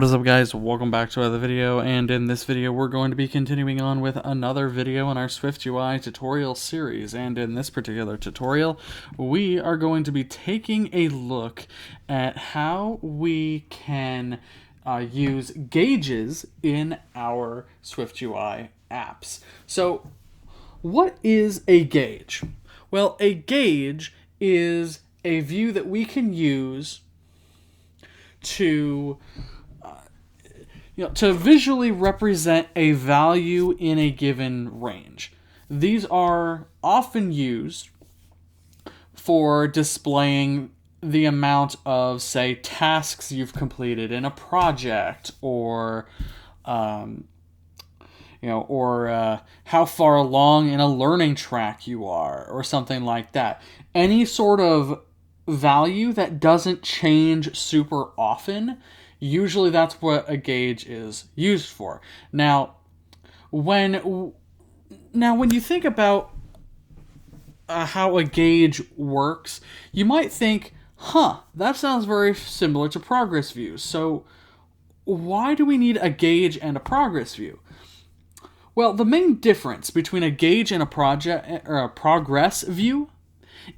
What is up, guys? Welcome back to another video, and in this video we're going to be continuing on with another video in our SwiftUI tutorial series. And in this particular tutorial we are going to be taking a look at how we can use gauges in our SwiftUI apps. So what is a gauge? Well, a gauge is a view that we can use to to visually represent a value in a given range. These are often used for displaying the amount of, say, tasks you've completed in a project, or how far along in a learning track you are, or something like that. Any sort of value that doesn't change super often. Usually that's what a gauge is used for. Now, when you think about how a gauge works, you might think, that sounds very similar to progress views. So why do we need a gauge and a progress view? Well, the main difference between a gauge and a progress view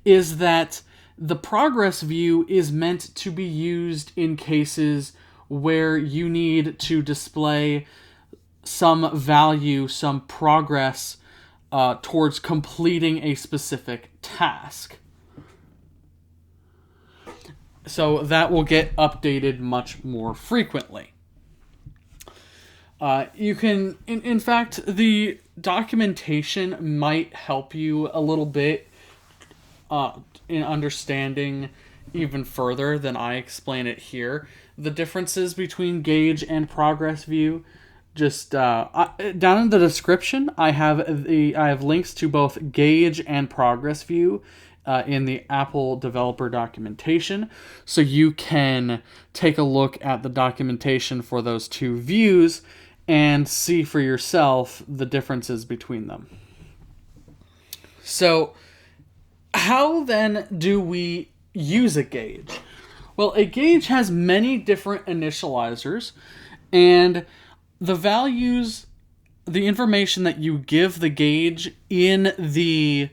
is that the progress view is meant to be used in cases where you need to display some value, some progress towards completing a specific task. So that will get updated much more frequently. You can, in fact, the documentation might help you a little bit in understanding even further than I explain it here. The differences between gauge and progress view, just down in the description, I have links to both gauge and progress view in the Apple developer documentation, so you can take a look at the documentation for those two views and see for yourself the differences between them. So, how then do we use a gauge? Well, a gauge has many different initializers, and the values, the information that you give the gauge in the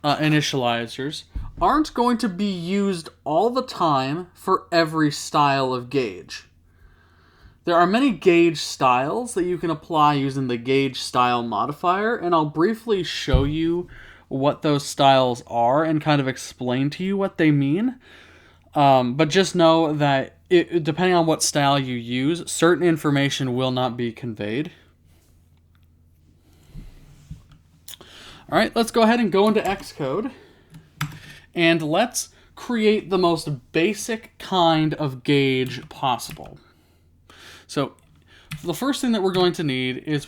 initializers aren't going to be used all the time for every style of gauge. There are many gauge styles that you can apply using the gauge style modifier, and I'll briefly show you what those styles are and kind of explain to you what they mean. But just know that depending on what style you use, certain information will not be conveyed. All right, let's go ahead and go into Xcode, and let's create the most basic kind of gauge possible. So the first thing that we're going to need is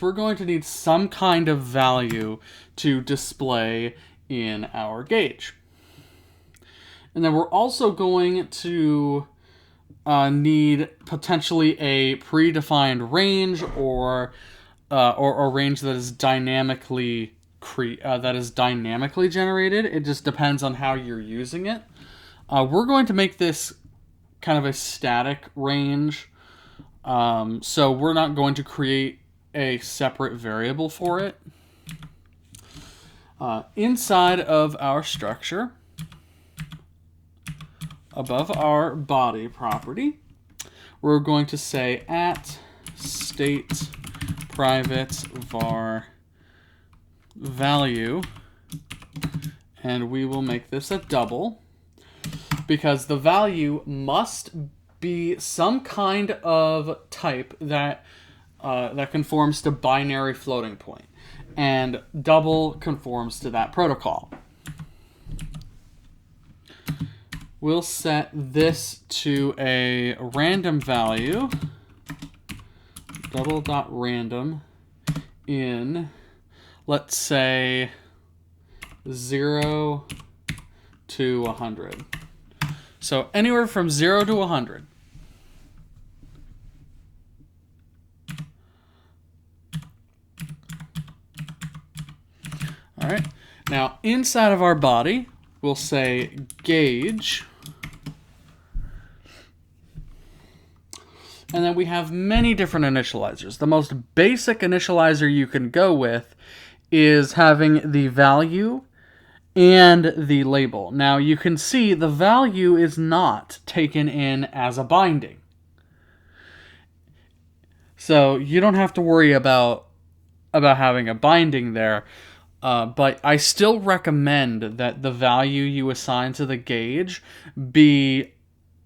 some kind of value to display in our gauge. And then we're also going to need potentially a predefined range, or a range that is dynamically generated. It just depends on how you're using it. We're going to make this kind of a static range, so we're not going to create a separate variable for it. Inside of our structure, above our body property, we're going to say at state private var value, and we will make this a double, because the value must be some kind of type that conforms to binary floating point, and double conforms to that protocol. We'll set this to a random value, double.random, in, let's say, 0 to 100. So anywhere from 0 to 100. All right. Now, inside of our body, we'll say gauge, And then we have many different initializers. The most basic initializer you can go with is having the value and the label. Now you can see the value is not taken in as a binding. So you don't have to worry about having a binding there. But I still recommend that the value you assign to the gauge be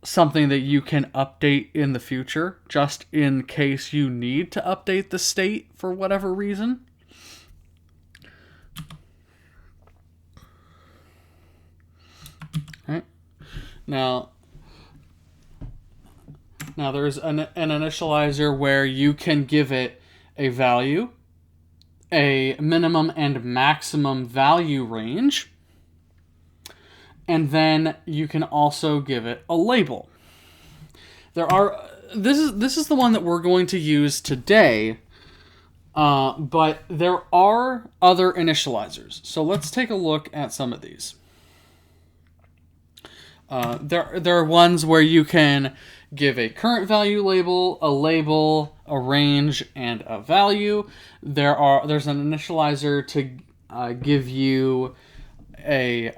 something that you can update in the future, just in case you need to update the state for whatever reason. Right. Now there's an initializer where you can give it a value, a minimum and maximum value range, and then you can also give it a label. This is the one that we're going to use today, but there are other initializers. So let's take a look at some of these. There are ones where you can give a current value label, a range, and a value. There's an initializer to give you a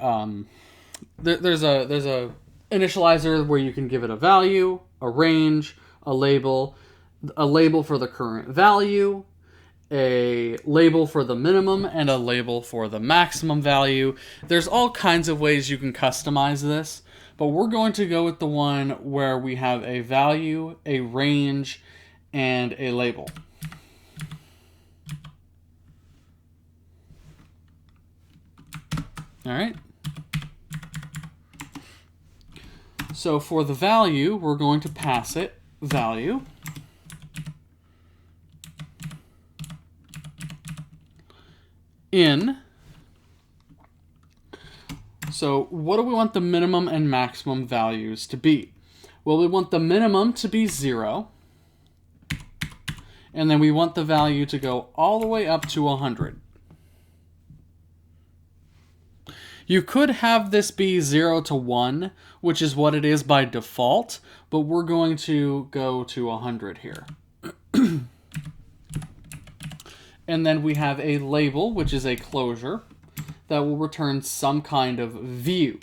there's a initializer where you can give it a value, a range, a label for the current value, a label for the minimum, and a label for the maximum value. There's all kinds of ways you can customize this, but we're going to go with the one where we have a value, a range, and a label. All right. So for the value, we're going to pass it value. In. So what do we want the minimum and maximum values to be? Well, we want the minimum to be 0. And then we want the value to go all the way up to 100. You could have this be 0 to 1, which is what it is by default, but we're going to go to 100 here. And then we have a label, which is a closure, that will return some kind of view.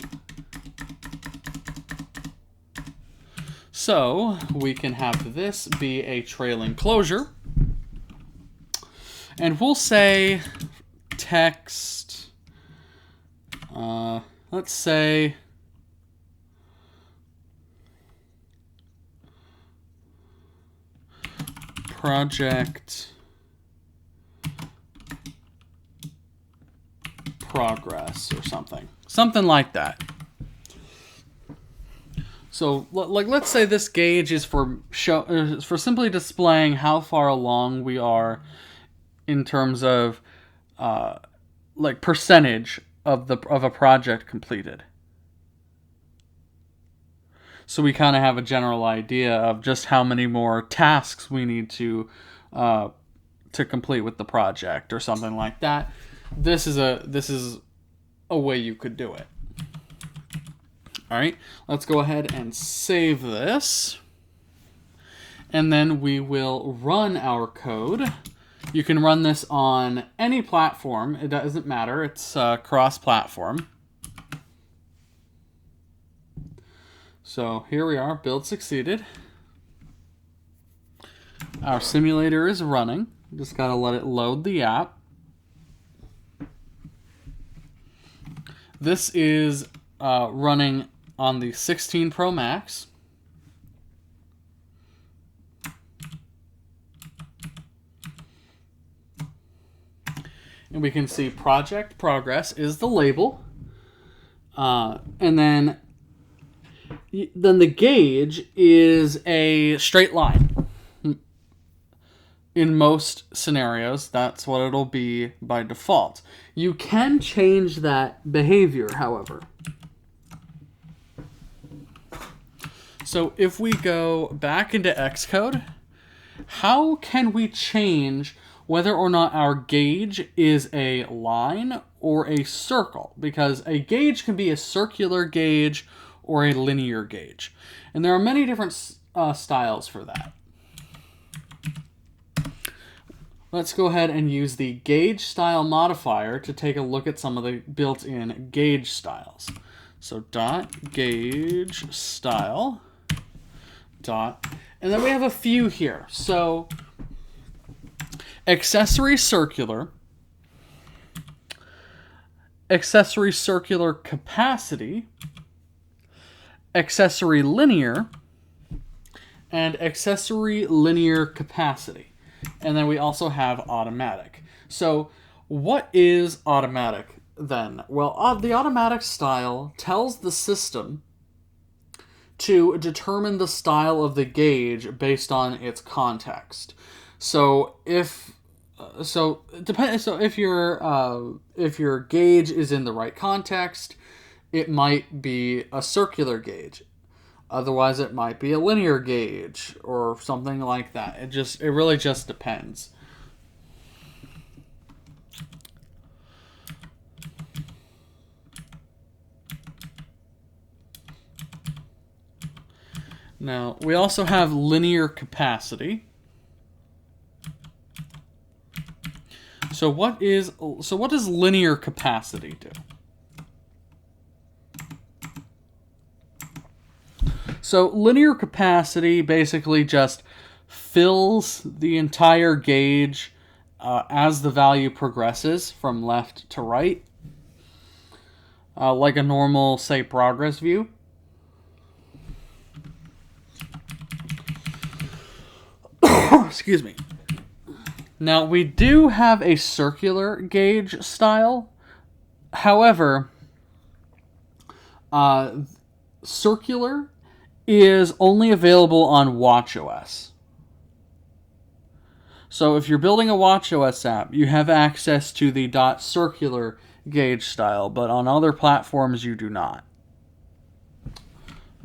So we can have this be a trailing closure. And we'll say text, let's say project progress or something like that. So like let's say this gauge is for simply displaying how far along we are in terms of like percentage of a project completed. So we kind of have a general idea of just how many more tasks we need to complete with the project or something like that. This is a way you could do it. All right, let's go ahead and save this. And then we will run our code. You can run this on any platform. It doesn't matter. It's cross-platform. So here we are. Build succeeded. Our simulator is running. Just got to let it load the app. This is running on the 16 Pro Max. And we can see project progress is the label. And then the gauge is a straight line. In most scenarios, that's what it'll be by default. You can change that behavior, however. So if we go back into Xcode, how can we change whether or not our gauge is a line or a circle? Because a gauge can be a circular gauge or a linear gauge. And there are many different styles for that. let's go ahead and use the gauge style modifier to take a look at some of the built-in gauge styles. So dot gauge style dot, and then we have a few here. So accessory circular capacity, accessory linear, and accessory linear capacity. And then we also have automatic. So what is automatic then? Well, the automatic style tells the system to determine the style of the gauge based on its context. So if your gauge is in the right context, it might be a circular gauge. Otherwise, it might be a linear gauge or something like that. It really just depends. Now, we also have linear capacity. So what does linear capacity do? So linear capacity basically just fills the entire gauge as the value progresses from left to right, like a normal, say, progress view. Excuse me. Now, we do have a circular gauge style. However, circular is only available on watchOS. So if you're building a watchOS app, you have access to the .circular gauge style, but on other platforms you do not.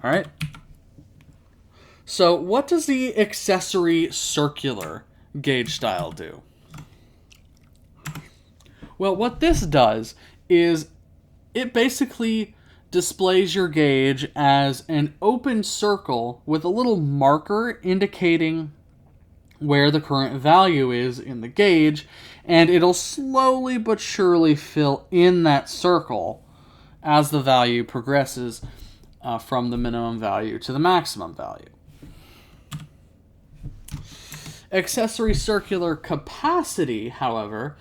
All right. So what does the accessory circular gauge style do? Well, what this does is it basically displays your gauge as an open circle with a little marker indicating where the current value is in the gauge, and it'll slowly but surely fill in that circle as the value progresses from the minimum value to the maximum value. Accessory circular capacity, however,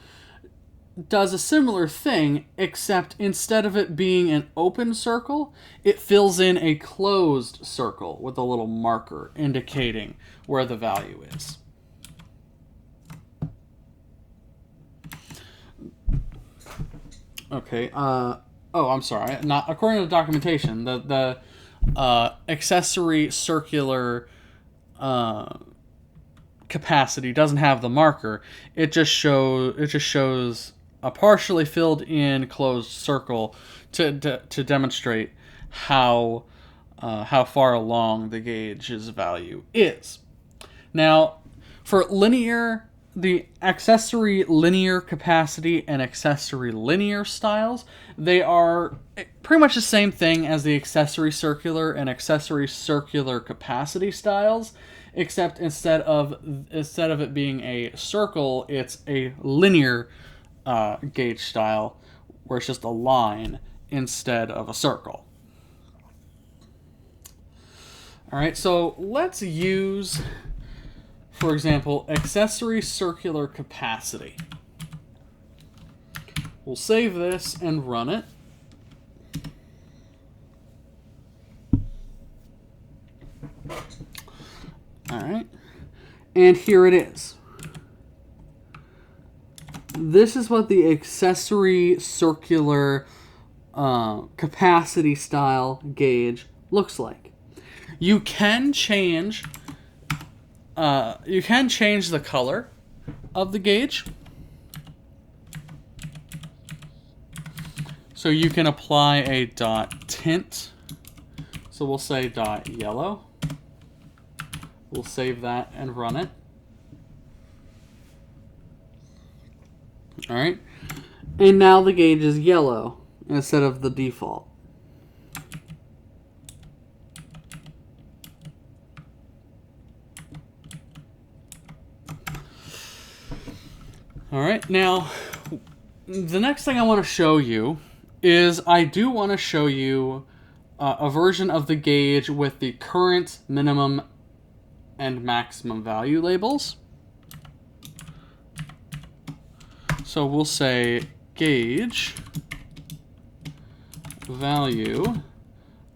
does a similar thing, except instead of it being an open circle, it fills in a closed circle with a little marker indicating where the value is. Okay, I'm sorry. Not according to the documentation, the accessory circular capacity doesn't have the marker. It just shows a partially filled in closed circle to demonstrate how far along the gauge's value is. Now, for linear, the accessory linear capacity and accessory linear styles, they are pretty much the same thing as the accessory circular and accessory circular capacity styles, except instead of it being a circle, it's a linear gauge style where it's just a line instead of a circle. All right, so let's use, for example, accessory circular capacity. We'll save this and run it. All right, and here it is. This is what the accessory circular capacity style gauge looks like. You can change the color of the gauge. So you can apply a dot tint. So we'll say dot yellow. We'll save that and run it. All right. And now the gauge is yellow instead of the default. All right, now the next thing I want to show you is I do want to show you a version of the gauge with the current minimum and maximum value labels. So we'll say gauge value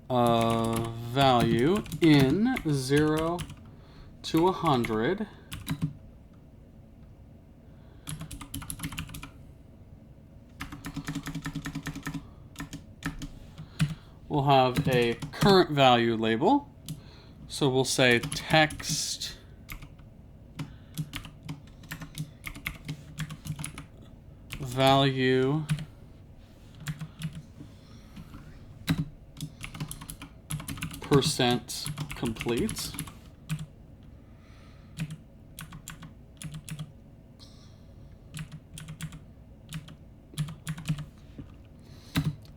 value in 0 to 100 we'll have a current value label. So we'll say text value percent complete.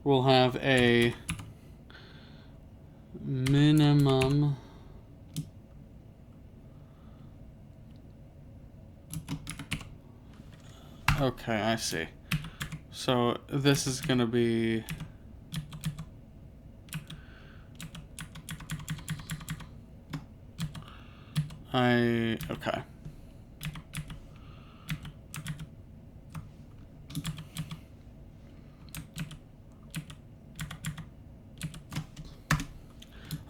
We'll have a minimum okay, I see. So this is going to be okay.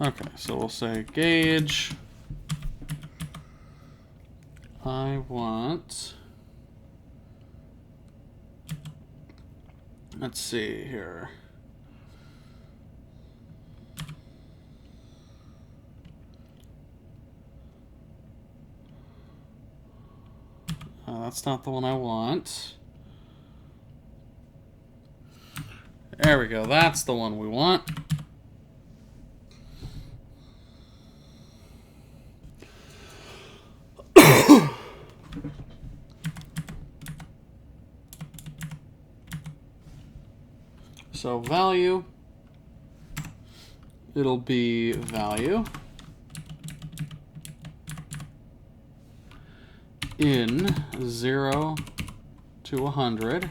Okay, so we'll say gauge. I want, let's see here. That's not the one I want. There we go. That's the one we want. So value, it'll be value in 0 to 100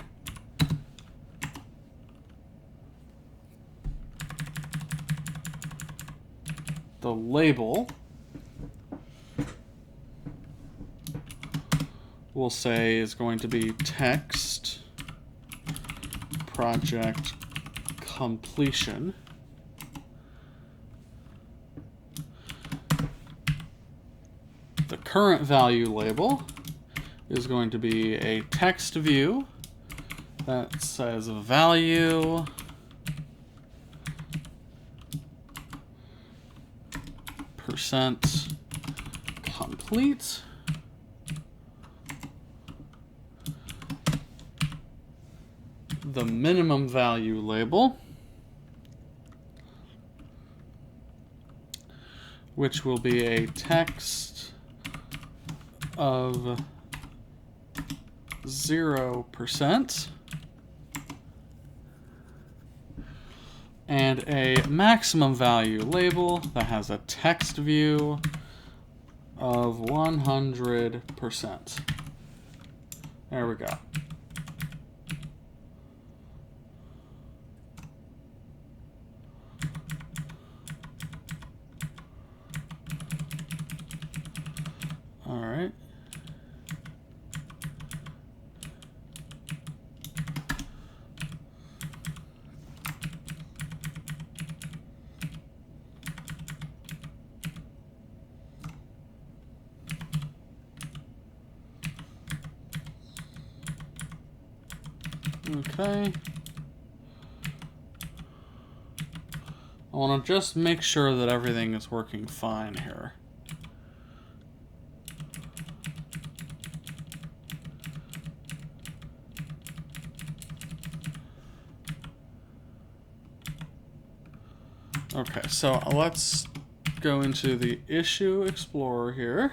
the label we'll say is going to be text project completion. The current value label is going to be a text view that says value percent complete. The minimum value label, which will be a text of 0%, and a maximum value label that has a text view of 100%. There we go. All right. Okay. I want to just make sure that everything is working fine here. Okay, so let's go into the Issue Explorer here.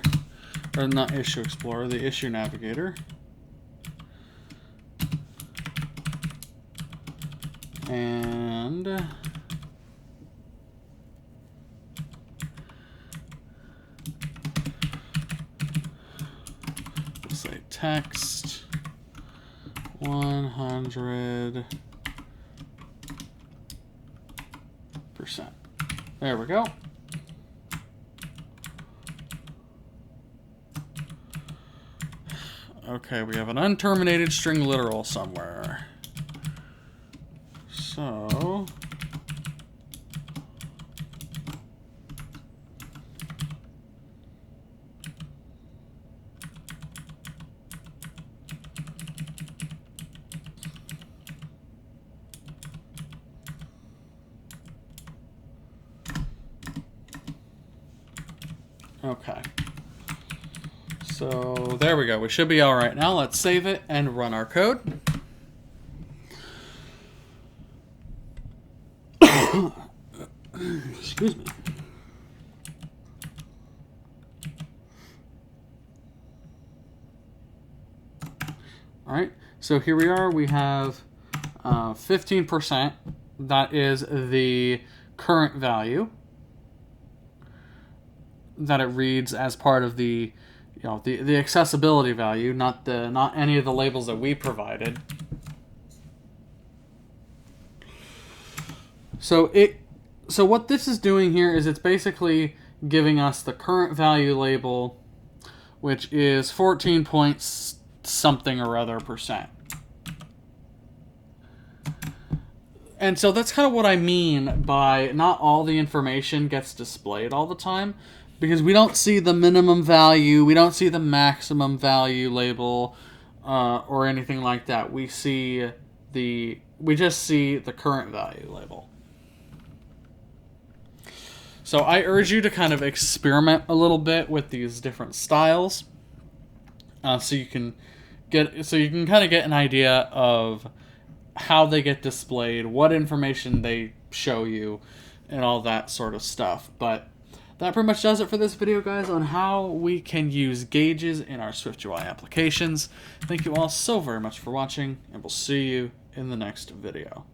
Or not Issue Explorer, the Issue Navigator. And we'll say text 100%. There we go. Okay, we have an unterminated string literal somewhere. So okay. So there we go. We should be all right now. Let's save it and run our code. Excuse me. All right. So here we are. We have 15%. That is the current value that it reads as part of the, the accessibility value, not any of the labels that we provided. So what this is doing here is it's basically giving us the current value label, which is 14 point something or other percent. And so that's kind of what I mean by not all the information gets displayed all the time, because we don't see the minimum value, we don't see the maximum value label, or anything like that. We just see the current value label. So I urge you to kind of experiment a little bit with these different styles, so you can kind of get an idea of how they get displayed, what information they show you, and all that sort of stuff. But that pretty much does it for this video, guys, on how we can use gauges in our SwiftUI applications. Thank you all so very much for watching, and we'll see you in the next video.